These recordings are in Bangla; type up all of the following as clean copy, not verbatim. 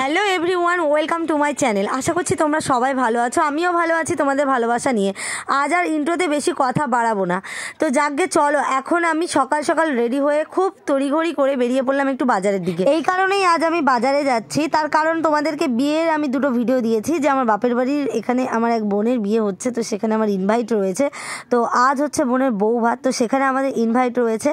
Hello everyone, welcome to my channel. আশা করছি তোমরা সবাই ভালো আছো, আমিও ভালো আছি তোমাদের ভালোবাসা নিয়ে। আজ আর ইন্ট্রোতে বেশি কথা বাড়াবো না, তো যাকগে চলো এখন আমি সকাল সকাল রেডি হয়ে খুব তড়িঘড়ি করে বেরিয়ে পড়লাম একটু বাজারের দিকে। এই কারণেই আজ আমি বাজারে যাচ্ছি, তার কারণ তোমাদেরকে বিয়ের আমি দুটো ভিডিও দিয়েছি যে আমার বাপের বাড়ির এখানে আমার এক বোনের বিয়ে হচ্ছে, তো সেখানে আমার ইনভাইট রয়েছে। তো আজ হচ্ছে বোনের বউ ভাত, তো সেখানে আমাদের ইনভাইট রয়েছে।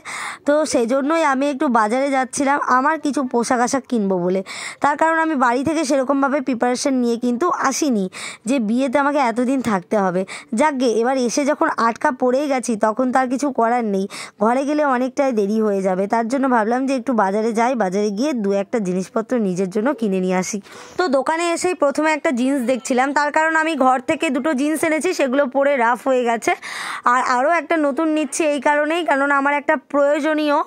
তো সেই জন্যই আমি একটু বাজারে যাচ্ছিলাম আমার কিছু পোশাক আশাক কিনবো বলে। তার কারণ আমি বাড়ি থেকে সেরকমভাবে প্রিপারেশন নিয়ে কিন্তু আসিনি যে বিয়েতে আমাকে এতদিন থাকতে হবে। যাকগে এবার এসে যখন আটকা পড়েই গেছি তখন তার কিছু করার নেই, ঘরে গেলে অনেকটাই দেরি হয়ে যাবে। তার জন্য ভাবলাম যে একটু বাজারে যাই, বাজারে গিয়ে দু একটা জিনিসপত্র নিজের জন্য কিনে নিয়ে আসি। তো দোকানে এসেই প্রথমে একটা জিন্স দেখছিলাম, তার কারণ আমি ঘর থেকে দুটো জিন্স এনেছি, সেগুলো পরে রাফ হয়ে গেছে। আর আরও একটা নতুন নিচ্ছি এই কারণেই, কারণ আমার একটা প্রয়োজনীয়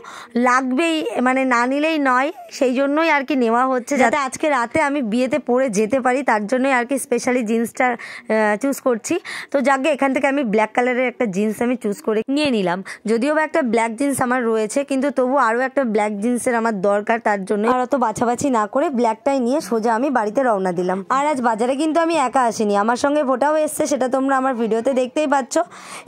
লাগবেই, মানে না নিলেই নয়, সেই জন্যই আর কি নেওয়া হচ্ছে, যাতে আজকে রাতে আমি বিয়েতে পরে যেতে পারি। তার জন্যই আর কি স্পেশালি জিন্সটা চুজ করছি। তো যাকে এখান থেকে আমি ব্ল্যাক কালারের একটা জিন্স আমি চুজ করে নিয়ে নিলাম। যদিও বা একটা ব্ল্যাক জিন্স আমার রয়েছে, কিন্তু তবু আরও একটা ব্ল্যাক জিন্সের আমার দরকার, তার জন্য আর অত বাছাবাছি না করে ব্ল্যাকটাই নিয়ে সোজা আমি বাড়িতে রওনা দিলাম। আর আজ বাজারে কিন্তু আমি একা আসিনি, আমার সঙ্গে ভোটাও এসছে, সেটা তোমরা আমার ভিডিওতে দেখতেই পাচ্ছ।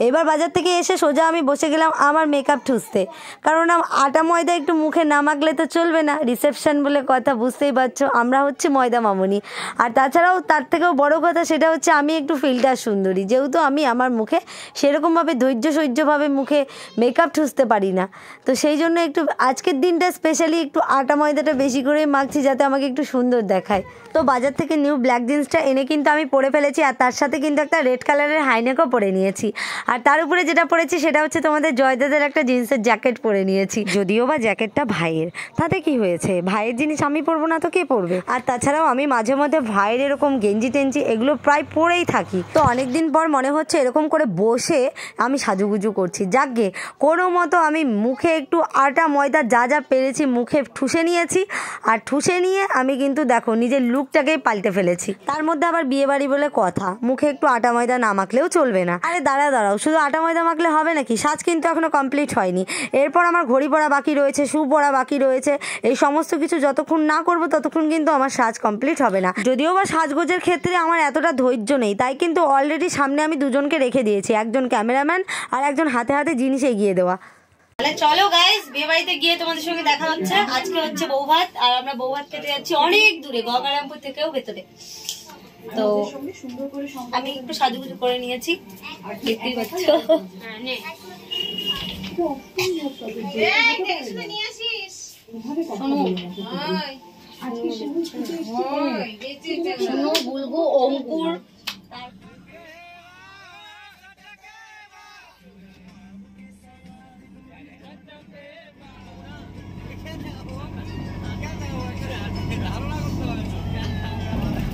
এবার বাজার থেকে এসে সোজা আমি বসে গেলাম আমার মেকআপ ঠুসতে, কারণ আটা ময়দা একটু মুখে না মাখলে তো চলবে না। রিসেপশন বলে কথা, বুঝতেই পারছো আমরা হচ্ছে ময়দা মামুনি। আর তাছাড়াও তার থেকেও বড় কথা সেটা হচ্ছে আমি একটু ফিল্টার সুন্দরী, যেহেতু আমি আমার মুখে সেরকমভাবে সহ্যভাবে মুখে মেকআপ ঠুসতে পারি না। তো সেই জন্য একটু আজকের দিনটা স্পেশালি একটু আটা ময়দাটা বেশি করে মাখছি যাতে আমাকে একটু সুন্দর দেখায়। তো বাজার থেকে নিউ ব্ল্যাক জিন্সটা এনে কিন্তু আমি পরে ফেলেছি, আর তার সাথে কিন্তু একটা রেড কালারের হাইনেকও পরে নিয়েছি। আর তার উপরে যেটা পরেছি সেটা হচ্ছে তোমাদের জয়দাদের একটা জিন্সের জ্যাকেট পরে নিয়েছি। যদিও বা জ্যাকেটটা ভাইয়ের, তাতে কি হয়েছে, ভাইয়ের জিনিস আমি পরবো না তো কে পরবে? আর তাছাড়াও আমি মাঝে মধ্যে ভাইয়ের এরকম গেঞ্জি টেঞ্জি এগুলো প্রায় পরেই থাকি। তো অনেকদিন পর মনে হচ্ছে এরকম করে বসে আমি সাজুগুজু করছি। যাকগে কোনো মতো আমি মুখে একটু আটা ময়দা যা যা পেরেছি মুখে ঠুসে নিয়েছি, আর ঠুসে নিয়ে আমি কিন্তু দেখো নিজের লুকটাকেই পাল্টে ফেলেছি। তার মধ্যে আবার বিয়ে বাড়ি বলে কথা, মুখে একটু আটা ময়দা না মাখলেও চলবে না। আরে দাঁড়াও, শুধু আটা ময়দা মাখলে হবে নাকি? সাজ কিন্তু এখনো কমপ্লিট হয়নি। এরপর আমার ঘড়ি পরা বাকি রয়েছে, শু পরা বাকি রয়েছে। এই সমস্ত কিছু যতক্ষণ না করবো ততক্ষণ কিন্তু আমার সাজ কমপ্লিট হবে না। যদিও বা সাজগোজের ক্ষেত্রে আমার এতটা ধৈর্য নেই, তাই কিন্তু অলরেডি সামনে আমি দুজনকে রেখে দিয়েছি, একজন ক্যামেরাম্যান আর একজন হাতে হাতে জিনিস এগিয়ে দেওয়া। চলো গাইস, বিয়ে বাড়িতে গিয়ে তোমাদের সঙ্গে দেখা হচ্ছে। আজকে হচ্ছে বৌভাত, আর আমরা বৌভাত খেতে যাচ্ছি অনেক দূরে, গঙ্গারামপুর থেকেও ভেতরে। তো আমি একটু সাজুগুজু করে নিয়েছি, দেখতেই পাচ্ছ। বুলবু অঙ্কুর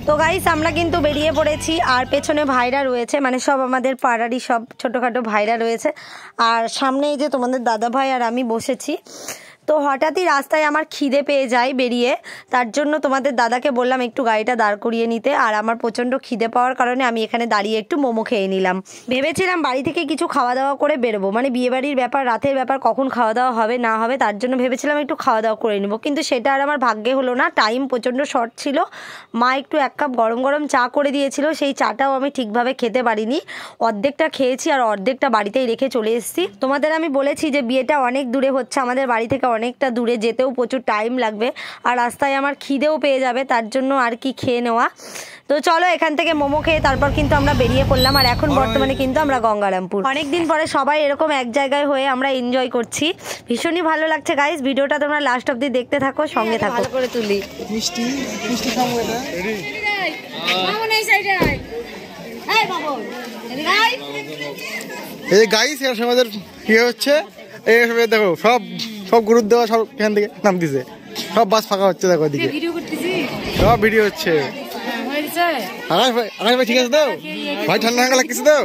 তো গাইস আমরা কিন্তু বেরিয়ে পড়েছি, আর পেছনে ভাইরা রয়েছে, মানে সব আমাদের পাড়ারই সব ছোটোখাটো ভাইরা রয়েছে। আর সামনে এই যে তোমাদের দাদা ভাই আর আমি বসেছি। তো হঠাৎই রাস্তায় আমার খিদে পেয়ে যায় বেরিয়ে, তার জন্য তোমাদের দাদাকে বললাম একটু গাড়িটা দাঁড় করিয়ে নিতে। আর আমার প্রচণ্ড খিদে পাওয়ার কারণে আমি এখানে দাঁড়িয়ে একটু মোমো খেয়ে নিলাম। ভেবেছিলাম বাড়ি থেকে কিছু খাওয়া দাওয়া করে বেরোবো, মানে বিয়েবাড়ির ব্যাপার, রাতের ব্যাপার, কখন খাওয়া দাওয়া হবে না হবে, তার জন্য ভেবেছিলাম একটু খাওয়া দাওয়া করে নেবো, কিন্তু সেটা আর আমার ভাগ্যে হলো না। টাইম প্রচণ্ড শর্ট ছিল। মা একটু এক কাপ গরম গরম চা করে দিয়েছিল, সেই চাটাও আমি ঠিকভাবে খেতে পারিনি, অর্ধেকটা খেয়েছি আর অর্ধেকটা বাড়িতেই রেখে চলে এসেছি। তোমাদের আমি বলেছি যে বিয়েটা অনেক দূরে হচ্ছে, আমাদের বাড়ি থেকে অনেকটা দূরে, যেতেও প্রচুর টাইম লাগবে, আর রাস্তায় আমার খিদেও পেয়ে যাবে, তার জন্য আর কি খেয়ে নেওয়া। তো চলো এখান থেকে মোমো খেয়ে তারপর কিন্তু আমরা বেরিয়ে পড়লাম। আর এখন বর্তমানে কিন্তু আমরা গঙ্গারামপুর, অনেকদিন পরে সবাই এরকম এক জায়গায় হয়ে আমরা এনজয় করছি, ভীষণই ভালো লাগছে। গাইস ভিডিওটা তোমরা লাস্ট অবধি দেখতে থাকো, সঙ্গে থাকো। ভালো করে তুলি মিষ্টি মিষ্টি খাবো এটা। এই গাইস এর আমাদের কি হচ্ছে, এই দেখো সব সব গ্রুপ দেওয়া, সব এখান থেকে নাম দিছে, সব বাস ফাঁকা হচ্ছে, দেখো এদিকে সব ভিডিও হচ্ছে। আকাশ ভাই ঠিক আছে তো ভাই? ঠান্ডা ঠান্ডা লাগছে তো?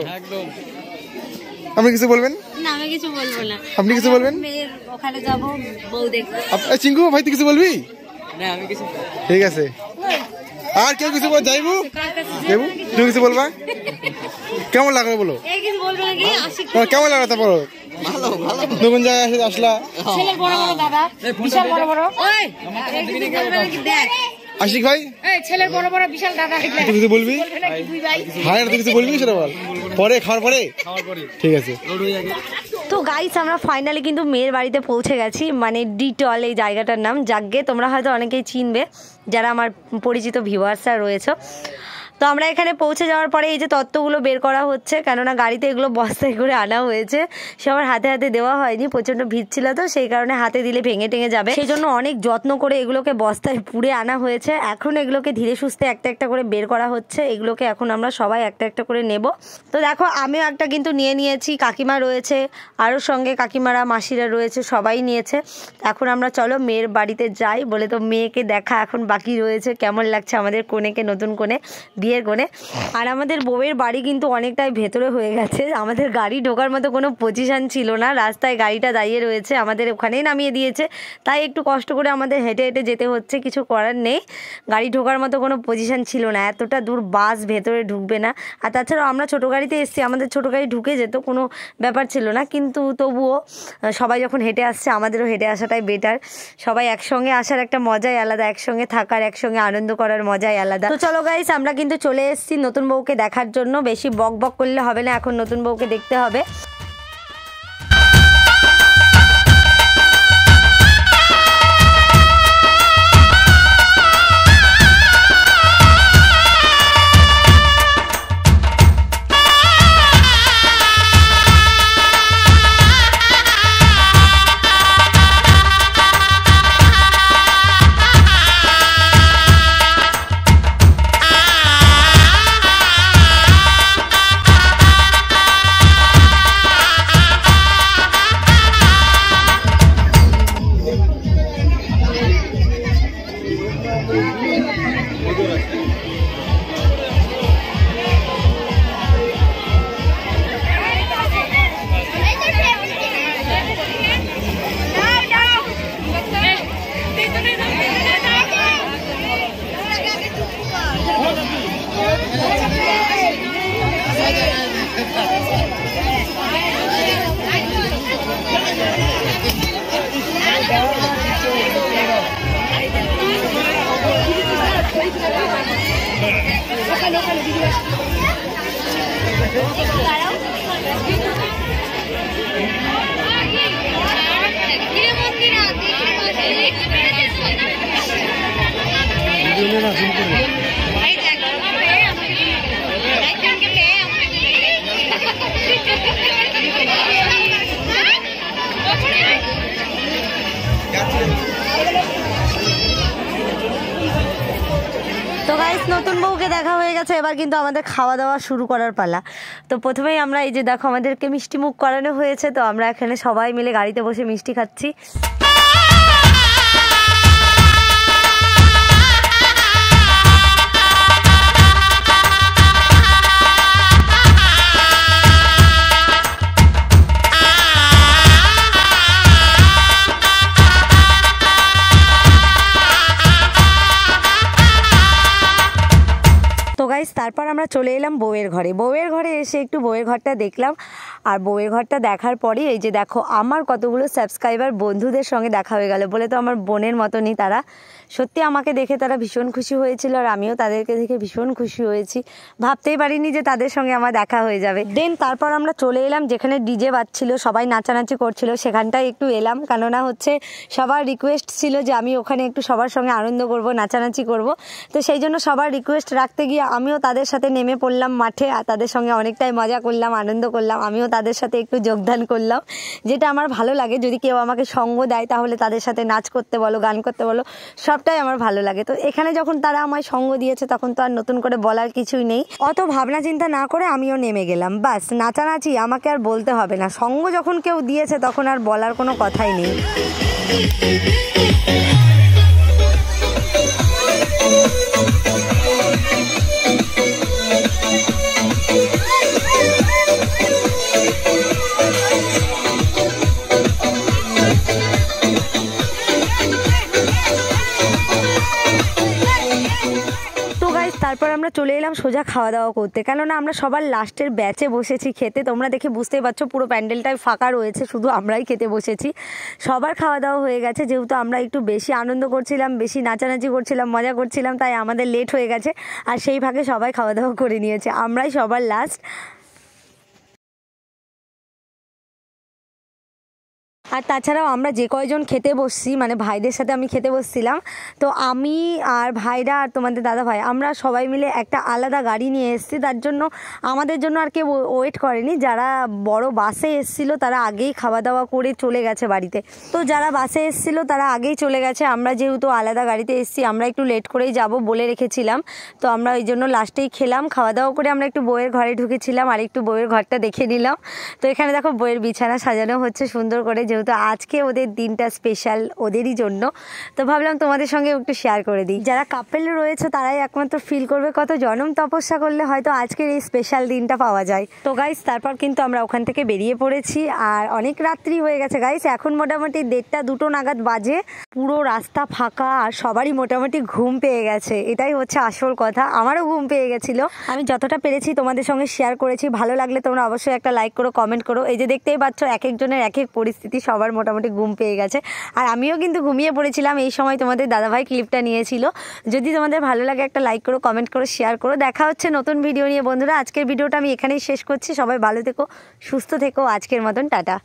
আপনি কিছু বলবেন? না আমি কিছু বলবো না। আপনি কিছু বলবেন? ওখানে যাবো বউ দেখতে। চিঙ্কু ভাই তুই কিছু বলবি? না আমি কিছু। ঠিক আছে, আর কেউ কিছু বল? যাইবু যাইবু তুই কিছু বলবা? কেমন লাগলো বলো? কেমন লাগলো তা বলো? ভালো ভালো, নতুন জায়গায় আসলা, ছেলে বড় বড় দাদা, বিশাল বড় বড়। আশিক ভাই ছেলের বড় বড় বিশাল দাদা তুই কিছু বলবি? হ্যাঁ তুই কিছু বলবি সেটা বল। পরে খাওয়ার পরে ঠিক আছে। তো গাইস আমরা ফাইনালি কিন্তু মেয়ের বাড়িতে পৌঁছে গেছি, মানে ডিটল এই জায়গাটার নাম। যাগ্গে তোমরা হয়তো অনেকেই চিনবে যারা আমার পরিচিত ভিউয়ার্সরা রয়েছে। তো আমরা এখানে পৌঁছে যাওয়ার পরে এই যে তত্ত্বগুলো বের করা হচ্ছে, কেননা গাড়িতে এগুলো বস্তায় করে আনা হয়েছে, সবার হাতে হাতে দেওয়া হয়নি, প্রচণ্ড ভিড় ছিল তো সেই কারণে হাতে দিলে ভেঙে টেঙে যাবে, সেই জন্য অনেক যত্ন করে এগুলোকে বস্তায় পুড়ে আনা হয়েছে। এখন এগুলোকে ধীরে সুস্থে একটা একটা করে বের করা হচ্ছে, এগুলোকে এখন আমরা সবাই একটা একটা করে নেব। তো দেখো আমিও একটা কিন্তু নিয়ে নিয়েছি, কাকিমা রয়েছে, আরও সঙ্গে কাকিমারা মাসিরা রয়েছে, সবাই নিয়েছে। এখন আমরা চলো মেয়ের বাড়িতে যাই, বলে তো মেয়েকে দেখা এখন বাকি রয়েছে, কেমন লাগছে আমাদের কনেকে, নতুন কোণে, বিয়ের কোণে। আর আমাদের বউয়ের বাড়ি কিন্তু অনেকটাই ভেতরে হয়ে গেছে, আমাদের গাড়ি ঢোকার মতো কোনো পজিশন ছিল না, রাস্তায় গাড়িটা দাঁড়িয়ে রয়েছে, আমাদের ওখানেই নামিয়ে দিয়েছে, তাই একটু কষ্ট করে আমাদের হেঁটে হেঁটে যেতে হচ্ছে, কিছু করার নেই, গাড়ি ঢোকার মতো কোনো পজিশন ছিল না, এতটা দূর বাস ভেতরে ঢুকবে না। আর তাছাড়াও আমরা ছোটো গাড়িতে এসেছি, আমাদের ছোটো গাড়ি ঢুকে যেত, কোনো ব্যাপার ছিল না, কিন্তু তবুও সবাই যখন হেঁটে আসছে আমাদেরও হেঁটে আসাটাই বেটার। সবাই একসঙ্গে আসার একটা মজাই আলাদা, একসঙ্গে থাকার, একসঙ্গে আনন্দ করার মজাই আলাদা। তো চলো গাইস আমরা কিন্তু চলে এসেছি নতুন বউকে দেখার জন্য, বেশি বক বক করলে হবে না, এখন নতুন বউকে দেখতে হবে। তো গাইস নতুন বউকে দেখা হয়ে গেছে, এবার কিন্তু আমাদের খাওয়া দাওয়া শুরু করার পালা। তো প্রথমেই আমরা এই যে দেখো আমাদেরকে মিষ্টি মুখ করানো হয়েছে, তো আমরা এখানে সবাই মিলে গাড়িতে বসে মিষ্টি খাচ্ছি। তারপর আমরা চলে এলাম বউয়ের ঘরে। বউয়ের ঘরে এসে একটু বউয়ের ঘরটা দেখলাম, আর বউয়ের ঘরটা দেখার পরে এই যে দেখো আমার কতগুলো সাবস্ক্রাইবার বন্ধুদের সঙ্গে দেখা হয়ে গেল, বলে তো আমার বোনের মতনই তারা। সত্যি আমাকে দেখে তারা ভীষণ খুশি হয়েছিল, আর আমিও তাদেরকে দেখে ভীষণ খুশি হয়েছি, ভাবতেই পারিনি যে তাদের সঙ্গে আমার দেখা হয়ে যাবে। দেন তারপর আমরা চলে এলাম যেখানে ডিজে বাজছিল, সবাই নাচানাচি করছিল, সেখানটায় একটু এলাম, কেননা হচ্ছে সবার রিকোয়েস্ট ছিল যে আমি ওখানে একটু সবার সঙ্গে আনন্দ করব, নাচানাচি করব। তো সেই জন্য সবার রিকোয়েস্ট রাখতে গিয়ে আমিও তাদের সাথে নেমে পড়লাম মাঠে, আর তাদের সঙ্গে অনেকটাই মজা করলাম, আনন্দ করলাম, আমিও তাদের সাথে একটু যোগদান করলাম, যেটা আমার ভালো লাগে। যদি কেউ আমাকে সঙ্গ দেয় তাহলে তাদের সাথে নাচ করতে বলো, গান করতে বলো, সবটাই আমার ভালো লাগে। তো এখানে যখন তারা আমায় সঙ্গ দিয়েছে তখন তো আর নতুন করে বলার কিছুই নেই, অত ভাবনা চিন্তা না করে আমিও নেমে গেলাম। বাস নাচানাচি আমাকে আর বলতে হবে না, সঙ্গ যখন কেউ দিয়েছে তখন আর বলার কোনো কথাই নেই। গাইস তারপর আমরা চলে এলাম সোজা খাওয়া দাওয়া করতে, কেননা আমরা সবার লাস্টের ব্যাচে বসেছি খেতে। তোমরা দেখে বুঝতেই পারছো পুরো প্যান্ডেলটাই ফাঁকা রয়েছে, শুধু আমরাই খেতে বসেছি। সবার খাওয়া দাওয়া হয়ে গেছে, যেহেতু আমরা একটু বেশি আনন্দ করছিলাম, বেশি নাচানাচি করছিলাম, মজা করছিলাম, তাই আমাদের লেট হয়ে গেছে। আর সেই ভাগে সবাই খাওয়া দাওয়া করে নিয়েছে, আমরাই সবার লাস্ট। আর তাছাড়াও আমরা যে কয়জন খেতে বসছি, মানে ভাইদের সাথে আমি খেতে বসছিলাম, তো আমি আর ভাইরা আর তোমাদের দাদা ভাই আমরা সবাই মিলে একটা আলাদা গাড়ি নিয়ে এসেছি। তার জন্য আমাদের জন্য আর কেউ ওয়েট করেনি। যারা বড় বাসে এসেছিলো তারা আগেই খাওয়া দাওয়া করে চলে গেছে বাড়িতে। তো যারা বাসে এসেছিলো তারা আগেই চলে গেছে। আমরা যেহেতু আলাদা গাড়িতে এসেছি, আমরা একটু লেট করেই যাব বলে রেখেছিলাম, তো আমরা ওই জন্য লাস্টেই খেলাম। খাওয়া দাওয়া করে আমরা একটু বউয়ের ঘরে ঢুকেছিলাম আর একটু বউয়ের ঘরটা দেখে নিলাম। তো এখানে দেখো বউয়ের বিছানা সাজানো হচ্ছে সুন্দর করে, যেহেতু আজকে ওদের দিনটা স্পেশাল ওদেরই জন্য, তো ভাবলাম তোমাদের সঙ্গে একটু শেয়ার করে দিই। যারা কাপেল রয়েছে তারাই একমাত্র ফিল করবে কত জনম তপস্যা করলে হয়তো আজকের এই স্পেশাল দিনটা পাওয়া যায়। তো গাইস তারপর কিন্তু আমরা ওখান থেকে বেরিয়ে পড়েছি, আর অনেক রাত্রি হয়ে গেছে গাইস, এখন মোটামুটি 1:30-2 নাগাদ বাজে। পুরো রাস্তা ফাঁকা আর সবারই মোটামুটি ঘুম পেয়ে গেছে, এটাই হচ্ছে আসল কথা। আমারও ঘুম পেয়ে গেছিলো, আমি যতটা পেরেছি তোমাদের সঙ্গে শেয়ার করেছি। ভালো লাগলে তোমরা অবশ্যই একটা লাইক করো, কমেন্ট করো। এই যে দেখতেই পাচ্ছ এক একজনের এক এক পরিস্থিতি, সবার মোটামুটি ঘুম পেয়ে গেছে। আর আমিও কিন্তু ঘুমিয়ে পড়েছিলাম, এই সময় তোমাদের দাদাভাই ক্লিপটা নিয়েছিল। যদি তোমাদের ভালো লাগে একটা লাইক করো, কমেন্ট করো, শেয়ার করো। দেখা হচ্ছে নতুন ভিডিও নিয়ে বন্ধুরা। আজকের ভিডিওটা আমি এখানেই শেষ করছি। সবাই ভালো থেকো, সুস্থ থেকো। আজকের মতন টাটা।